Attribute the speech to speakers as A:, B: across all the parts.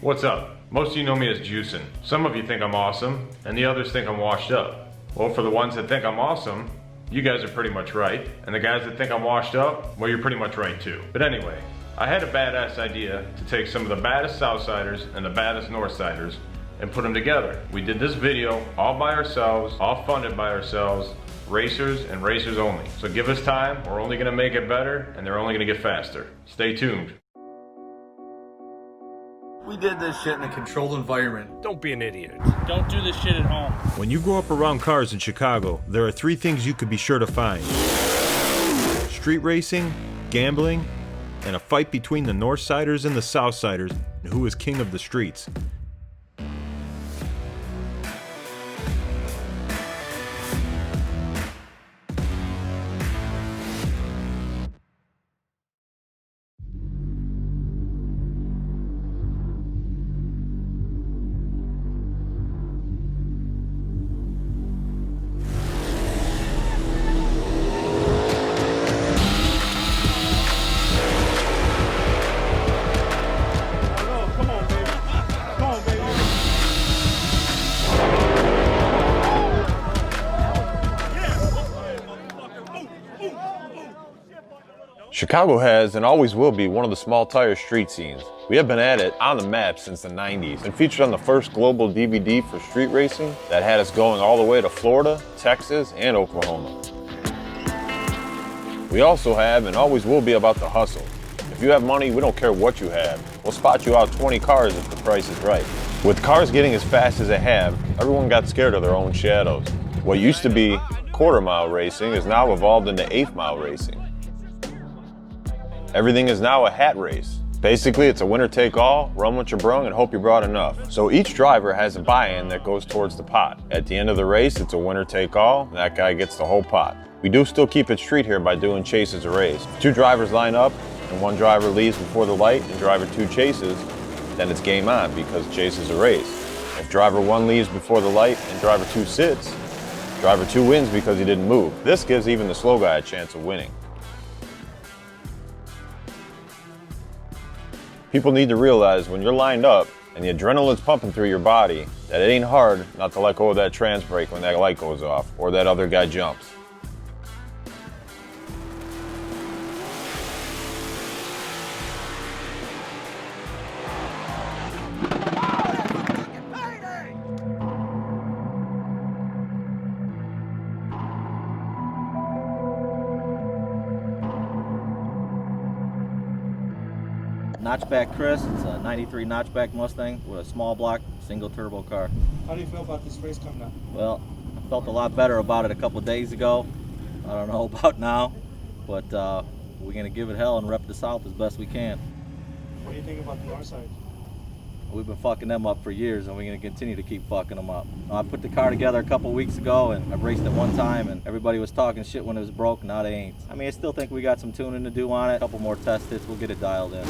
A: What's up? Most of you know me as Juicin'. Some of you think I'm awesome, and the others think I'm washed up. Well, for the ones that think I'm awesome, you guys are pretty much right. And the guys that think I'm washed up, well, you're pretty much right too. But anyway, I had a badass idea to take some of the baddest Southsiders and the baddest Northsiders and put them together. We did this video all by ourselves, all funded by ourselves, racers and racers only. So give us time, we're only gonna make it better, and they're only gonna get faster. Stay tuned.
B: We did this shit in a controlled environment.
C: Don't be an idiot.
D: Don't do this shit at home.
E: When you grow up around cars in Chicago, there are three things you could be sure to find: street racing, gambling, and a fight between the Northsiders and the Southsiders, and who is king of the streets.
F: Chicago has and always will be one of the small tire street scenes. We have been at it on the map since the 90s and featured on the first global DVD for street racing that had us going all the way to Florida, Texas, and Oklahoma. We also have and always will be about the hustle. If you have money, we don't care what you have. We'll spot you out 20 cars if the price is right. With cars getting as fast as they have, everyone got scared of their own shadows. What used to be quarter-mile racing is now evolved into eighth-mile racing. Everything is now a hat race. Basically, it's a winner-take-all, run what you brung, and hope you brought enough. So each driver has a buy-in that goes towards the pot. At the end of the race, it's a winner-take-all, and that guy gets the whole pot. We do still keep it street here by doing chases a race. If two drivers line up, and one driver leaves before the light, and driver two chases, then it's game on, because chase is a race. If driver one leaves before the light, and driver two sits, driver two wins because he didn't move. This gives even the slow guy a chance of winning. People need to realize when you're lined up and the adrenaline's pumping through your body that it ain't hard not to let go of that trans brake when that light goes off or that other guy jumps.
G: Notchback Chris, it's a 93 Notchback Mustang with a small block, single turbo car.
D: How do you feel about this race coming up?
G: Well, I felt a lot better about it a couple of days ago. I don't know about now, but we're going to give it hell and rep the South as best we can.
D: What do you think about the north side?
G: We've been fucking them up for years, and we're going to continue to keep fucking them up. I put the car together a couple of weeks ago, and I've raced it one time, and everybody was talking shit when it was broke. Now they ain't. I mean, I still think we got some tuning to do on it. A couple more test hits, we'll get it dialed in.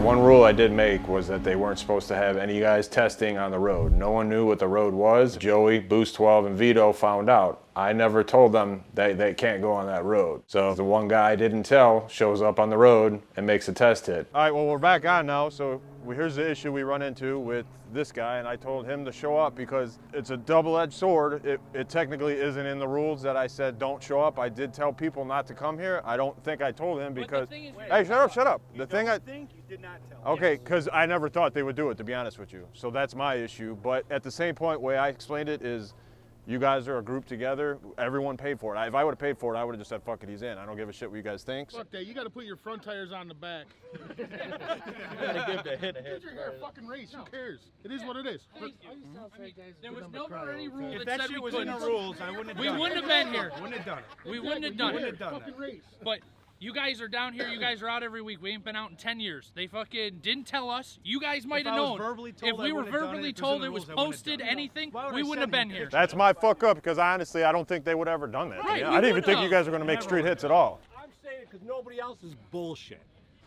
F: One rule I did make was that they weren't supposed to have any guys testing on the road. No one knew what the road was. Joey, Boost 12, and Vito found out. I never told them that they can't go on that road. So if the one guy I didn't tell shows up on the road and makes a test hit. All right, well, we're back on now. So here's the issue we run into with this guy, and I told him to show up because it's a double-edged sword. It technically isn't in the rules that I said don't show up. I did tell people not to come here. I don't think I told him because, hey, shut up.
D: You did not tell.
F: Okay, because I never thought they would do it, to be honest with you. So that's my issue. But at the same point, the way I explained it is, You guys are a group together. Everyone paid for it. If I would have paid for it, I would have just said, fuck it, he's in. I don't give a shit what you guys think.
C: Fuck that. You got to put your front tires on the back.
G: You gotta give the hit a hit.
C: It's your hair fucking race. Who cares? It is what it is.
D: There was never any rule
H: If
D: that
H: that
D: said
H: shit
D: we
H: was in the
D: couldn't.
H: rules, I wouldn't have
D: We
H: done it.
D: wouldn't have been here.
H: Wouldn't have done it.
D: We wouldn't have done
H: Wouldn't
D: it.
H: have done
C: Fucking
H: it.
C: race.
D: But you guys are down here. You guys are out every week. We ain't been out in 10 years. They fucking didn't tell us. You guys might
H: If
D: have
H: I was
D: known.
H: verbally told,
D: If
H: I
D: we were
H: wouldn't have done
D: verbally
H: it. If it was in
D: told
H: the
D: it was
H: rules, I wouldn't have
D: posted,
H: done it.
D: anything,
H: Why would
D: we
H: I
D: wouldn't have
H: send
D: been
H: you
D: here.
H: pictures?
F: That's my fuck up because honestly, I don't think they would have ever done that.
D: Right,
F: Yeah,
D: we
F: I didn't even
D: wouldn't
F: think you
D: have.
F: guys were going to make street hits at all.
I: I'm saying it because nobody else is bullshit.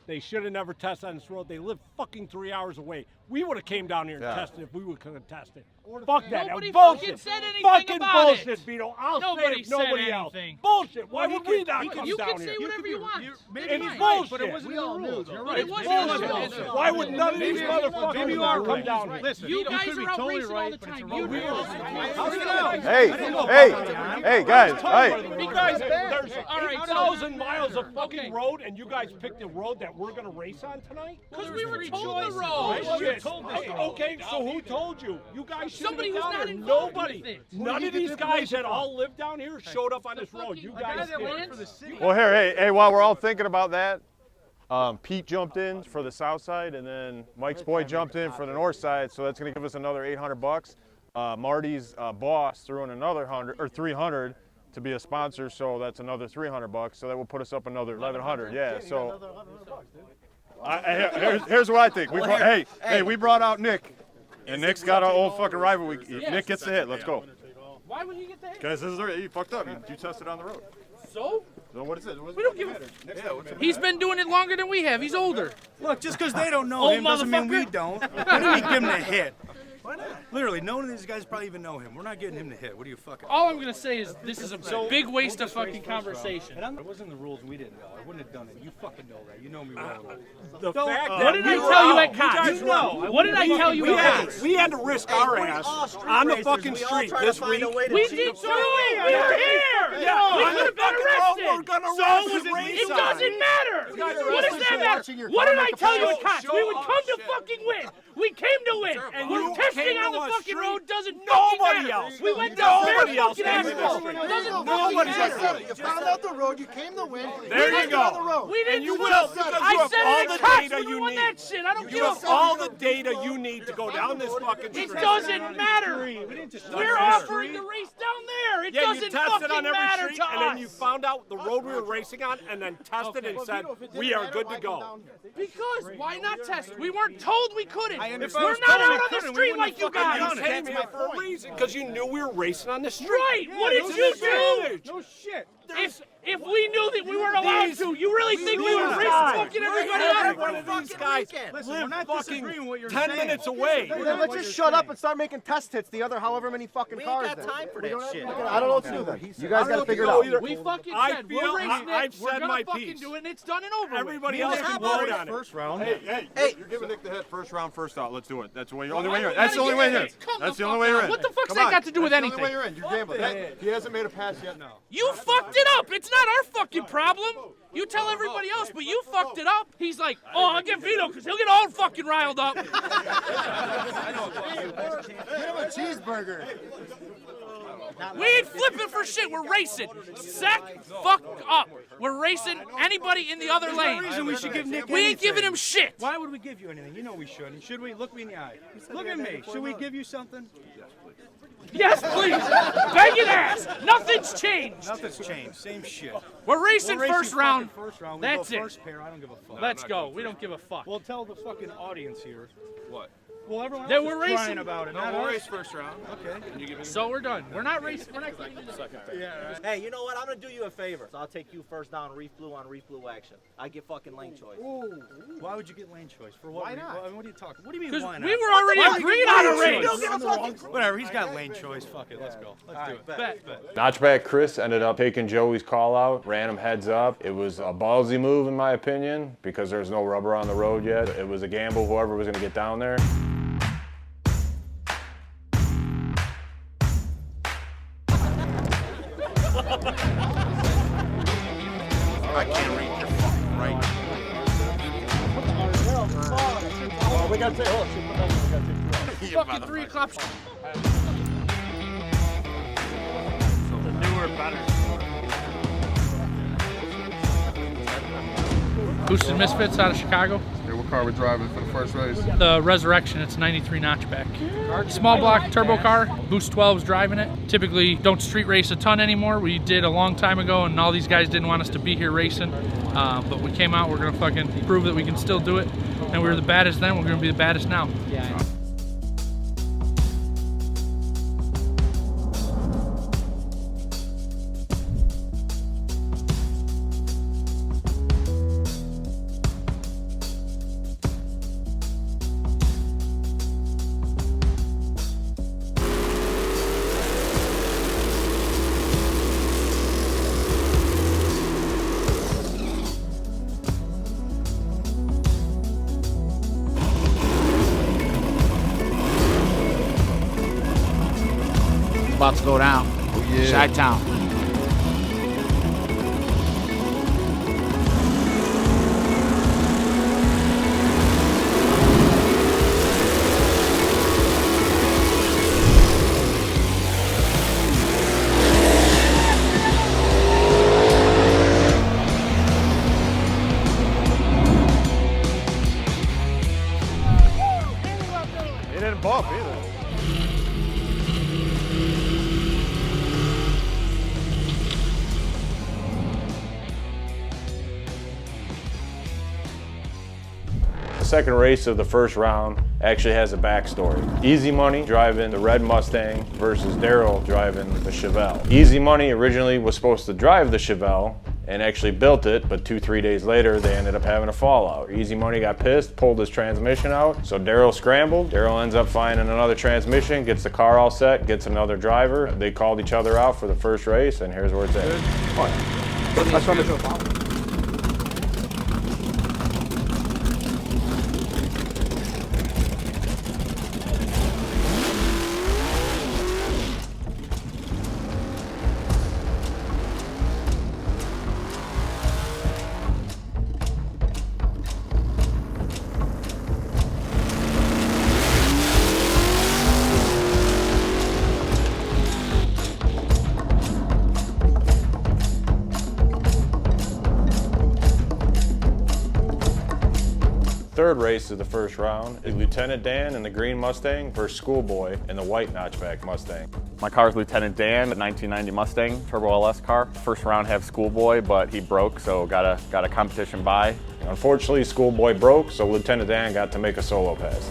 I: They should have never tested on this road. They live fucking 3 hours away. We would have came down here and
F: Yeah.
I: tested if we would have tested. Fuck that.
D: Nobody
I: That was
D: fucking
I: bullshit.
D: said anything
I: fucking
D: about
I: bullshit,
D: it.
I: Vito. I'll
D: Nobody
I: say it,
D: said
I: nobody else.
D: anything.
I: Bullshit. Why would we not come
D: You
I: down
D: can
I: here?
D: say whatever you want.
I: It's
D: Fine.
I: bullshit.
H: But it wasn't in the rules. You're
D: But
H: right.
D: it wasn't in the rules.
I: Bullshit. Why would none of these motherfuckers
H: Maybe you are
I: come
H: right.
I: down here?
H: Listen,
D: You
H: could
D: guys
H: be
D: are out
H: totally
D: racing all
H: right,
D: the
H: but it's
D: time.
H: a
D: You
H: wrong
D: do.
H: rule.
F: Hey, guys, hey.
I: You guys, there's
D: All right,
I: 8,000 miles of fucking
D: Okay.
I: road, and you guys picked a road that we're gonna race on tonight?
D: Because we were told the
I: Oh,
D: road.
I: shit. Okay, so who told you? You guys should
D: Somebody
I: have
D: who's
I: down
D: not
I: here.
D: involved
I: Nobody.
D: with it.
I: None of these guys that all live down here showed up on this road. You guys did.
F: Well, here, hey, while we're all thinking about that, Pete jumped in for the south side, and then Mike's boy jumped in for the north side, so that's going to give us another $800. Marty's boss threw in another 300 to be a sponsor, so that's another $300. So that will put us up another 1,100. Yeah. So here's what I think. We brought out Nick, and Nick's got our old fucking rival. Nick gets the hit. Let's go.
D: Why would he get the hit?
F: Guys, this is he fucked up. You tested on the road.
D: So?
F: So what is it?
D: We don't give a He's been doing it longer than we have. He's older.
H: Look, just because they don't know
D: Old
H: him doesn't mean we
D: motherfucker.
H: don't. Why don't we give him a hit? Why not? Literally, none of these guys probably even know him. We're not getting him to hit. What are you fucking?
D: All I'm gonna say is this is a big waste of fucking conversation.
H: It wasn't in the rules. We didn't know. I wouldn't have done it. You fucking know that. You know me well.
I: The fact that
D: What did I
I: we were
D: tell you
I: out,
D: at Cox?
I: guys were out.
D: What did I tell you at Cox?
I: We had to risk our ass on the fucking street this week.
D: We did too. We were here.
I: Yeah,
D: We
I: on
D: could have
I: the
D: been
I: fucking road we're
D: arrested.
I: gonna
D: So
I: race
D: was
I: and race
D: it
I: on.
D: doesn't matter. What does that matter? What did I tell you at Cox? We would come to fucking win. We came to win.
I: And
D: We're
I: you
D: testing
I: came
D: on
I: to
D: the
I: a
D: fucking
I: street.
D: road. Doesn't fucking
I: Nobody
D: matter.
I: else.
D: We went to
I: Nobody
D: bare
I: else
D: fucking
I: came to the
D: asphalt.
I: street.
D: Doesn't
I: Nobody
D: fucking
I: else.
D: matter.
J: You found out the road, you came to win.
I: There you go.
D: We didn't
I: And you
D: do
I: will,
D: it.
I: because
D: I
I: you have
D: said
I: all
D: it
I: the
D: at Cox
I: data
D: when we
I: you
D: won
I: need.
D: that shit. I don't
I: You
D: give a
I: have
D: fuck.
I: all the data you need to go down this fucking street.
D: It doesn't matter. We're offering to race down there. It
I: Yeah, you
D: doesn't
I: tested
D: fucking
I: on every
D: matter
I: street,
D: to
I: and then you
D: us.
I: found out the road we were racing on, and then tested and said, we are good to go.
D: Because why not test? We weren't told we couldn't.
H: If
D: We're
H: I was
D: not
H: told we
D: out on the
H: couldn't, we
D: street
H: wouldn't
D: like you
H: have fucking
D: guys.
I: You came here for a reason, because you knew we were racing on the street.
D: Right. What did
I: It's
D: you
I: an advantage.
H: No shit.
D: If we knew that we weren't allowed to, you really think we would race fucking everybody
I: Every
D: out?
I: one of these guys
H: Listen, we're
I: live
H: not
I: fucking
H: disagreeing with what you're
I: 10
H: saying.
I: minutes away.
J: Then let's just shut up and start making test hits the other however many fucking cars.
G: ain't got time for that shit.
J: I don't know what to do then. You guys got to figure it out.
D: We fucking
I: I
D: said
I: feel-
D: we're racing it.
I: I've
D: We're
I: said
D: gonna
I: my
D: fucking
I: piece.
D: do it, and it's done and over with.
I: Everybody else can vote on it.
H: First round.
F: Hey, you're giving Nick the hit first round, first out. Let's do it. That's the way. Only way you're in.
D: Why
F: That's the only way you're in.
D: Come
F: That's
D: the
F: the only
D: fuck
F: way you're
D: on.
F: in.
D: What the fuck's
F: Come
D: that
F: on.
D: got to do with
F: That's the
D: anything?
F: only way you're in. You gambled. He hasn't made a pass yet. No.
D: You fucked it up. It's not our fucking problem. You tell everybody else, but you fucked it up. He's like, oh, I'll get Vito because he'll get all fucking riled up.
J: Give him a cheeseburger.
D: We ain't flipping for shit. We're racing. Sack fuck up. We're racing anybody in the other lane.
H: reason we should give Nick
D: We ain't
H: anything.
D: giving him shit.
H: Why would we give you anything? You know we shouldn't. Should we? Look me in the eye. Look at me. Should we give you something?
D: Yes, please. Begging ass. Nothing's changed.
H: Nothing's changed. Same shit.
D: We're racing
H: We're racing
D: first round.
H: fucking First round. We
D: That's
H: go
D: it.
H: First pair. I don't give a fuck.
D: Let's go. We don't give a fuck.
H: Well, tell the fucking audience here.
F: What?
H: Well, everyone
D: That
H: else
D: we're
H: is
D: racing.
H: crying about it. not us.
F: first round.
H: Okay.
D: So we're done. We're not racing. We're not getting into the second.
G: Hey, you know what? I'm gonna do you a favor. So I'll take you first down reef blue on reef blue action. I get fucking lane choice.
H: Ooh. Why would you get lane choice? For what?
J: Why not?
H: What are you talking? What do you mean?
D: Because
H: Why not?
D: we were already agreed on a race.
H: Whatever. He's got lane choice. Fuck it. Let's go. Let's do it.
D: Bet.
F: Notchback Chris ended up taking Joey's call out, ran him heads up. It was a ballsy move in my opinion because there's no rubber on the road yet. It was a gamble whoever was going to get down there.
J: I can't read your fucking right. We got to take.
D: Fucking 3 o'clock. Boosted Misfits out of Chicago.
C: Okay, what car we driving for the first race?
D: The Resurrection, it's 93 Notchback. Small block turbo car, Boost 12's driving it. Typically don't street race a ton anymore. We did a long time ago and all these guys didn't want us to be here racing. But we came out, we're gonna fucking prove that we can still do it. And we were the baddest then, we're gonna be the baddest now. Yeah.
K: About to go down. Oh, yeah. Chi-Town.
F: He didn't bump either. The second race of the first round actually has a backstory. Easy Money driving the red Mustang versus Darrell driving the Chevelle. Easy Money originally was supposed to drive the Chevelle and actually built it, but 2-3 days later they ended up having a fallout. Easy Money got pissed, pulled his transmission out, so Darrell scrambled. Darrell ends up finding another transmission, gets the car all set, gets another driver. They called each other out for the first race, and here's where it's at.
J: That's what I'm doing.
F: Third race of the first round is Lieutenant Dan in the green Mustang versus Schoolboy in the white Notchback Mustang.
L: My car is Lieutenant Dan, a 1990 Mustang Turbo LS car. First round have Schoolboy, but he broke, so got a competition bye.
F: Unfortunately, Schoolboy broke, so Lieutenant Dan got to make a solo pass.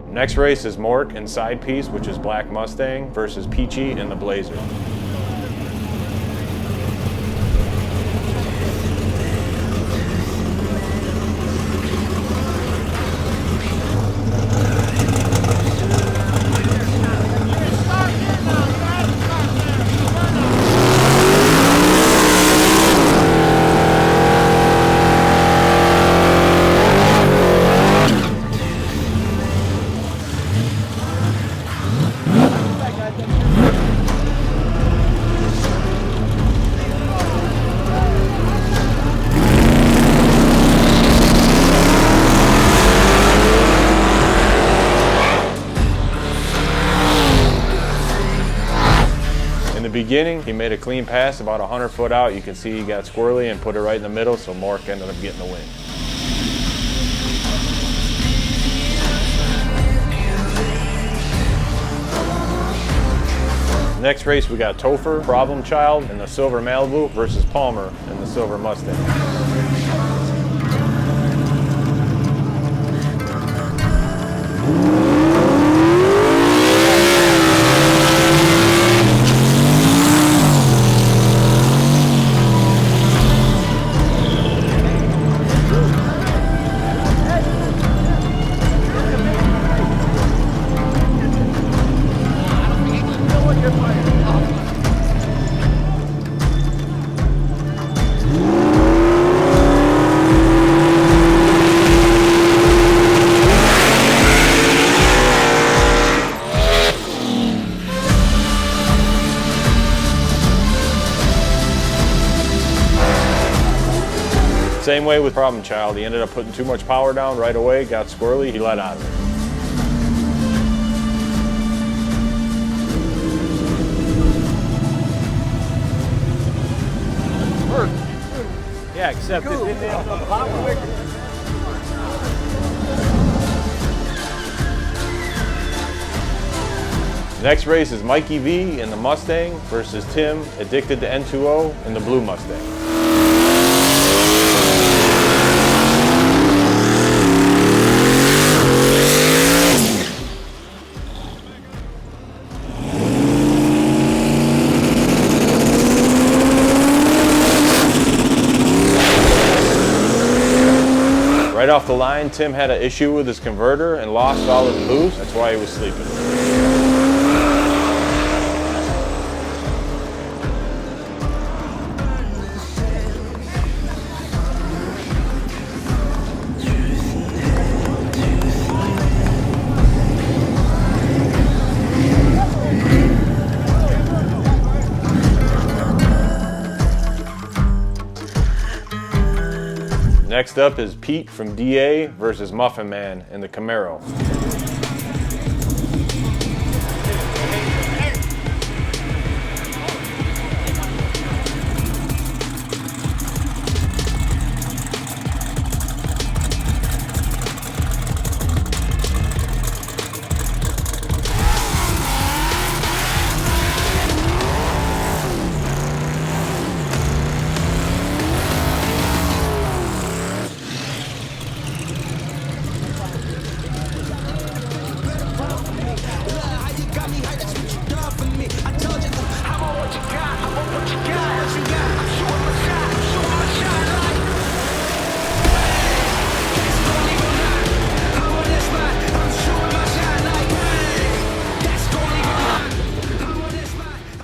F: Next race is Mork in Side Piece, which is Black Mustang, versus Peachy in the Blazer. Beginning, he made a clean pass about 100 foot out. You can see he got squirrely and put it right in the middle, so Mork ended up getting the win. Next race we got Topher, Problem Child in the silver Malibu versus Palmer in the silver Mustang. Same way with Problem Child. He ended up putting too much power down right away, got squirrely, he let out of it.
A: Yeah, except it didn't have enough power.
F: Next race is Mikey V in the Mustang versus Tim, addicted to N2O, in the blue Mustang. Right off the line, Tim had an issue with his converter and lost all his boost. That's why he was sleeping. Next up is Pete from DA versus Muffin Man in the Camaro.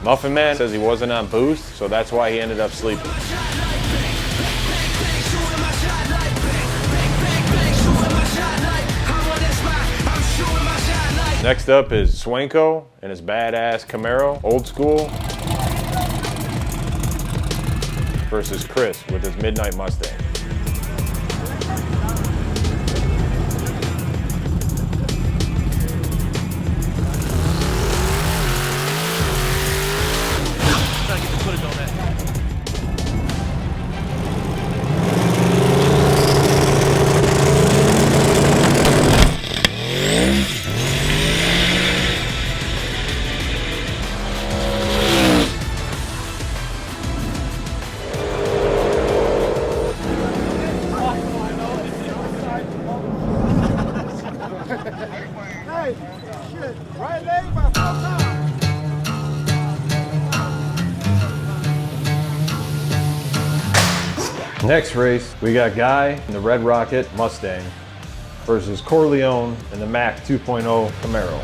F: Muffin Man says he wasn't on boost, so that's why he ended up sleeping. Next up is Swanko and his badass Camaro, old school, versus Chris with his Midnight Mustang.
J: Hey, shit, right leg, my fuck.
F: Next race, we got Guy in the Red Rocket Mustang versus Corleone in the Mac 2.0 Camaro.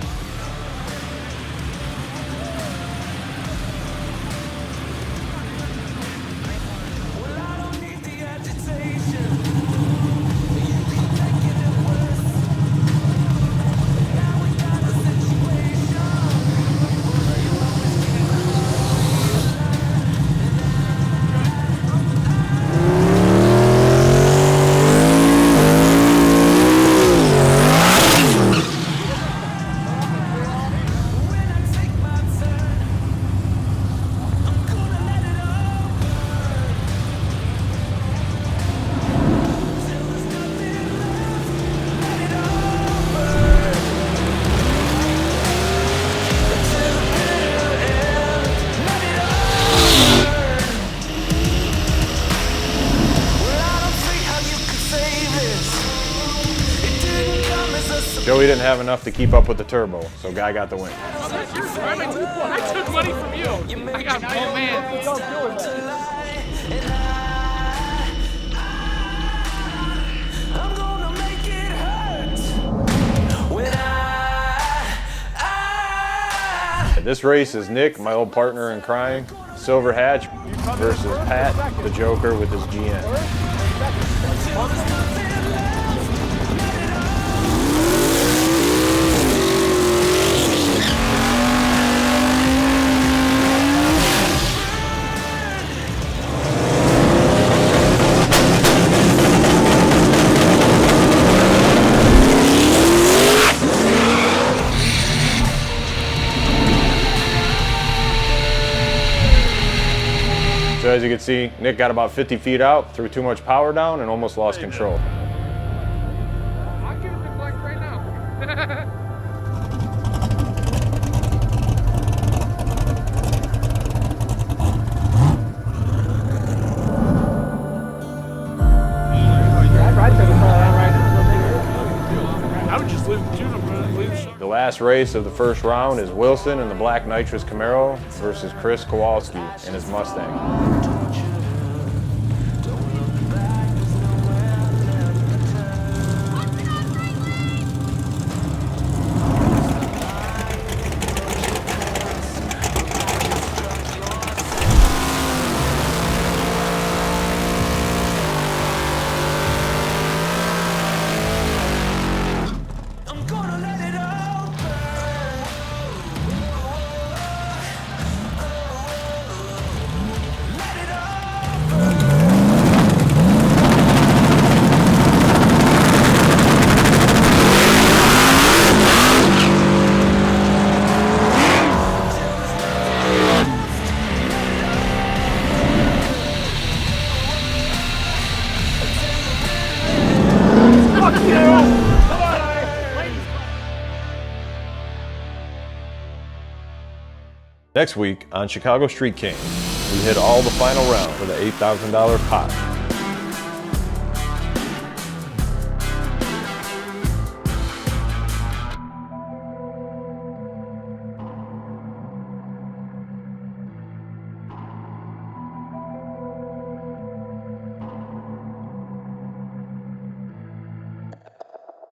F: Joey didn't have enough to keep up with the turbo, so Guy got the win.
D: I took money from you. I got oh man.
F: This race is Nick, my old partner in crime, Silver Hatch versus Pat, the Joker with his GN. as you can see, Nick got about 50 feet out, threw too much power down, and almost lost control.
D: I'll give it the flex right now. I would just leave the tune up and leave the shot.
F: The last race of the first round is Wilson in the black nitrous Camaro versus Chris Kowalski in his Mustang.
E: Next week on Chicago Street Kings, we hit all the final round for the $8,000 pot.